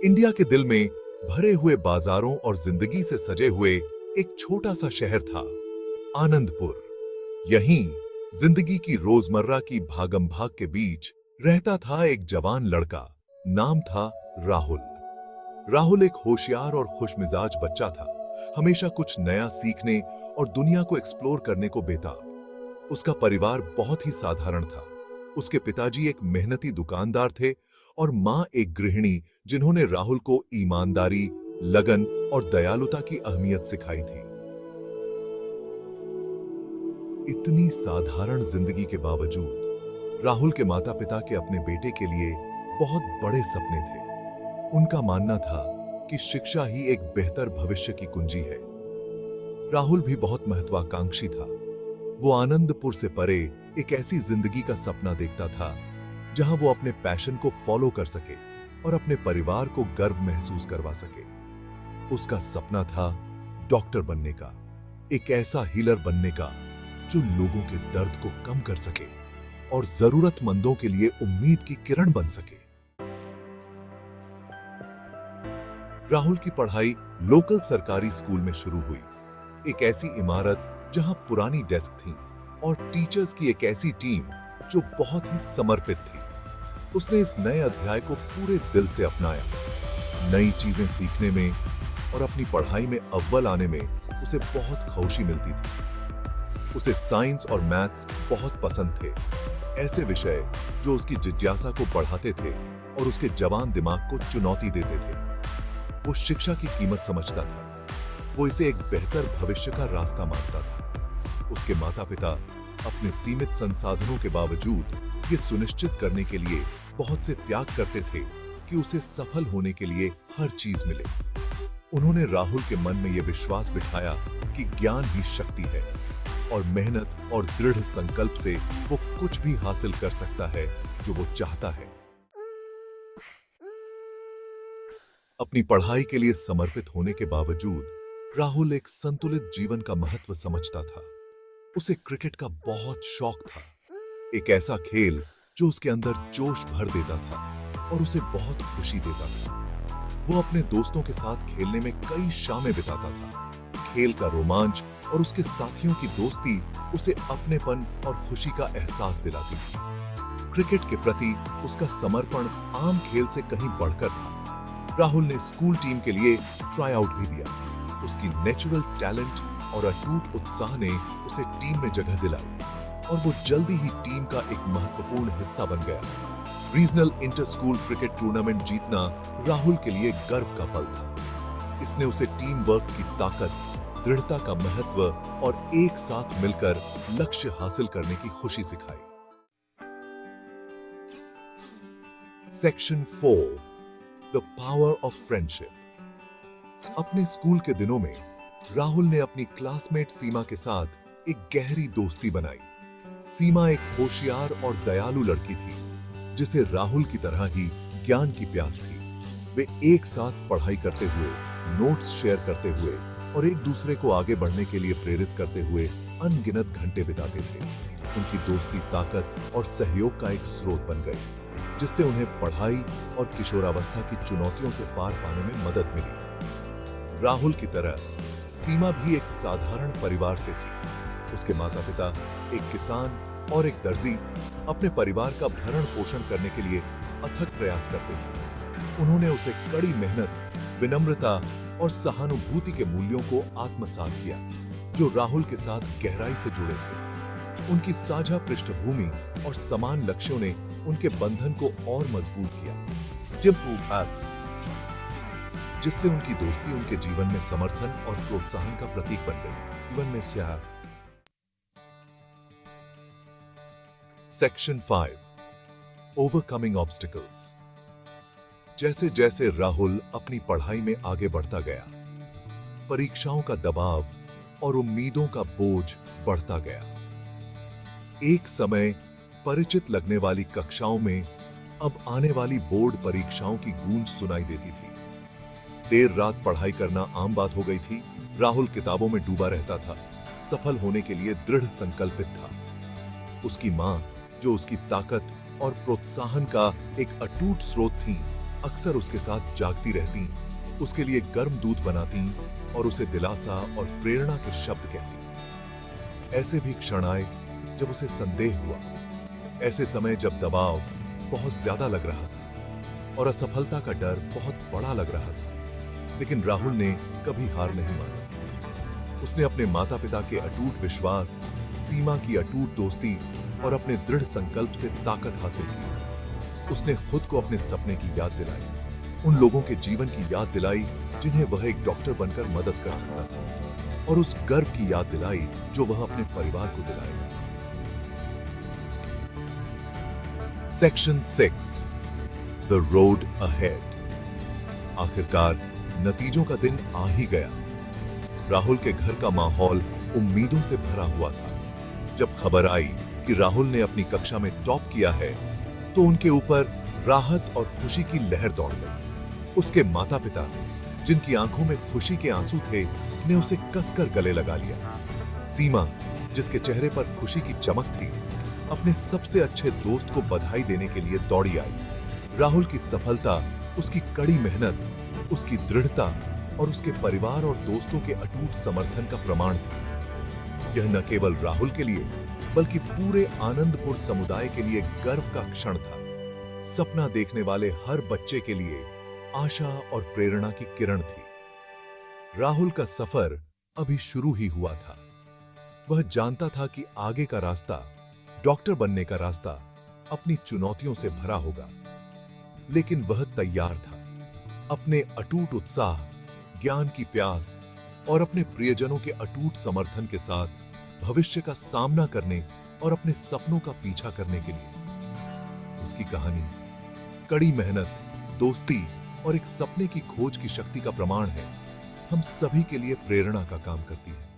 India के दिल में भरे हुए बाजारों और जिंदगी से सजे हुए एक छोटा सा शहर था, आनंदपुर। यहीं जिंदगी की रोजमर्रा की भागम भाग के बीच रहता था एक जवान लड़का। नाम था राहुल। राहुल एक होशियार और खुशमिजाज बच्चा था, हमेशा कुछ नया सीखने और दुनिया को एक्सप्लोर करने को बेताब। उसका परिवार बहुत ही साधारण था। उसके पिताजी एक मेहनती दुकानदार थे और मां एक गृहिणी, जिन्होंने राहुल को ईमानदारी, लगन और दयालुता की अहमियत सिखाई थी। इतनी साधारण जिंदगी के बावजूद राहुल के माता पिता के अपने बेटे के लिए बहुत बड़े सपने थे। उनका मानना था कि शिक्षा ही एक बेहतर भविष्य की कुंजी है। राहुल भी बहुत महत्वाकांक्षी था। वो आनंदपुर से परे एक ऐसी जिंदगी का सपना देखता था जहां वो अपने पैशन को फॉलो कर सके और अपने परिवार को गर्व महसूस करवा सके। उसका सपना था डॉक्टर बनने का, एक ऐसा हीलर बनने का जो लोगों के दर्द को कम कर सके और जरूरतमंदों के लिए उम्मीद की किरण बन सके। राहुल की पढ़ाई लोकल सरकारी स्कूल में शुरू हुई, एक ऐसी इमारत जहां पुरानी डेस्क थी और टीचर्स की एक ऐसी टीम जो बहुत ही समर्पित थी। उसने इस नए अध्याय को पूरे दिल से अपनाया। नई चीजें सीखने में और अपनी पढ़ाई में अव्वल आने में उसे बहुत खुशी मिलती थी। उसे साइंस और मैथ्स बहुत पसंद थे, ऐसे विषय जो उसकी जिज्ञासा को बढ़ाते थे और उसके जवान दिमाग को चुनौती देते थे। वो शिक्षा की कीमत समझता था। वो इसे एक बेहतर भविष्य का रास्ता मानता था। उसके माता पिता अपने सीमित संसाधनों के बावजूद ये सुनिश्चित करने के लिए बहुत से त्याग करते थे कि उसे सफल होने के लिए हर चीज मिले। उन्होंने राहुल के मन में यह विश्वास बिठाया कि ज्ञान ही शक्ति है और मेहनत और दृढ़ संकल्प से वो कुछ भी हासिल कर सकता है जो वो चाहता है। अपनी पढ़ाई के लिए समर्पित होने के बावजूद राहुल एक संतुलित जीवन का महत्व समझता था। उसे क्रिकेट का बहुत शौक था, एक ऐसा खेल जो उसके अंदर जोश भर देता था और उसे बहुत खुशी देता था। वो अपने दोस्तों के साथ खेलने में कई शामें बिताता था। खेल का रोमांच और उसके साथियों की दोस्ती उसे अपनेपन और खुशी का एहसास दिलाती थी। क्रिकेट के प्रति उसका समर्पण आम खेल से कहीं बढ़कर था। राहुल ने स्कूल टीम के लिए ट्राई आउट भी दिया। उसकी नेचुरल टैलेंट और अटूट उत्साह ने उसे टीम में जगह दिलाई और वो जल्दी ही टीम का एक महत्वपूर्ण हिस्सा बन गया। Regional inter school cricket tournament जीतना राहुल के लिए गर्व का पल था। इसने उसे टीम वर्क की ताकत, दृढ़ता का महत्व और एक साथ मिलकर लक्ष्य हासिल करने की खुशी सिखाई। Section 4, the power of friendship. अपने स्कूल के दिनों में राहुल ने अपनी क्लासमेट सीमा के साथ एक गहरी दोस्ती बनाई। सीमा एक होशियार और दयालु लड़की थी जिसे राहुल की तरह ही ज्ञान की प्यास थी। वे एक साथ पढ़ाई करते हुए, नोट्स शेयर करते हुए और एक दूसरे को आगे बढ़ने के लिए प्रेरित करते हुए अनगिनत घंटे बिताते थे। उनकी दोस्ती ताकत और सहयोग का एक स्रोत बन गई, जिससे उन्हें पढ़ाई और किशोरावस्था की चुनौतियों से पार पाने में मदद मिली। राहुल की तरह सीमा भी एक साधारण परिवार से थी। उसके माता पिता एक किसान और एक दर्जी अपने परिवार का भरण पोषण करने के लिए अथक प्रयास करते थे। उन्होंने उसे कड़ी मेहनत, विनम्रता और सहानुभूति के मूल्यों को आत्मसात किया, जो राहुल के साथ गहराई से जुड़े थे। उनकी साझा पृष्ठभूमि और समान लक्ष्यों ने उनके बंधन को और मजबूत किया, जिससे उनकी दोस्ती उनके जीवन में समर्थन और प्रोत्साहन का प्रतीक बन गई। जीवन में सेक्शन 5, ओवरकमिंग ऑब्स्टिकल्स। जैसे जैसे राहुल अपनी पढ़ाई में आगे बढ़ता गया, परीक्षाओं का दबाव और उम्मीदों का बोझ बढ़ता गया। एक समय परिचित लगने वाली कक्षाओं में अब आने वाली बोर्ड परीक्षाओं की गूंज सुनाई देती थी। देर रात पढ़ाई करना आम बात हो गई थी। राहुल किताबों में डूबा रहता था, सफल होने के लिए दृढ़ संकल्पित था। उसकी मां, जो उसकी ताकत और प्रोत्साहन का एक अटूट स्रोत थी, अक्सर उसके साथ जागती रहती, उसके लिए गर्म दूध बनाती और उसे दिलासा और प्रेरणा के शब्द कहती। ऐसे भी क्षण आए जब उसे संदेह हुआ, ऐसे समय जब दबाव बहुत ज्यादा लग रहा था और असफलता का डर बहुत बड़ा लग रहा था, लेकिन राहुल ने कभी हार नहीं मानी। उसने अपने माता पिता के अटूट विश्वास, सीमा की अटूट दोस्ती और अपने दृढ़ संकल्प से ताकत हासिल की। उसने खुद को अपने सपने की याद दिलाई, उन लोगों के जीवन की याद दिलाई जिन्हें वह एक डॉक्टर बनकर मदद कर सकता था, और उस गर्व की याद दिलाई जो वह अपने परिवार को दिलाएगा। Section 6, the road ahead. आखिरकार नतीजों का दिन आ ही गया। राहुल के घर का माहौल उम्मीदों से भरा हुआ था। जब खबर आई कि राहुल ने अपनी कक्षा में टॉप किया है, तो उनके ऊपर राहत और खुशी की लहर दौड़ गई। उसके माता पिता, जिनकी आंखों में खुशी के आंसू थे, ने उसे कसकर गले लगा लिया। सीमा, जिसके चेहरे पर खुशी की चमक थी, अपने सबसे अच्छे दोस्त को बधाई देने के लिए दौड़ी आई। राहुल की सफलता उसकी कड़ी मेहनत, उसकी दृढ़ता और उसके परिवार और दोस्तों के अटूट समर्थन का प्रमाण था। यह न केवल राहुल के लिए बल्कि पूरे आनंदपुर समुदाय के लिए गर्व का क्षण था। सपना देखने वाले हर बच्चे के लिए आशा और प्रेरणा की किरण थी। राहुल का सफर अभी शुरू ही हुआ था। वह जानता था कि आगे का रास्ता, डॉक्टर बनने का रास्ता, अपनी चुनौतियों से भरा होगा, लेकिन वह तैयार था। अपने अटूट उत्साह, ज्ञान की प्यास और अपने प्रियजनों के अटूट समर्थन के साथ भविष्य का सामना करने और अपने सपनों का पीछा करने के लिए। उसकी कहानी कड़ी मेहनत, दोस्ती और एक सपने की खोज की शक्ति का प्रमाण है। हम सभी के लिए प्रेरणा का काम करती है।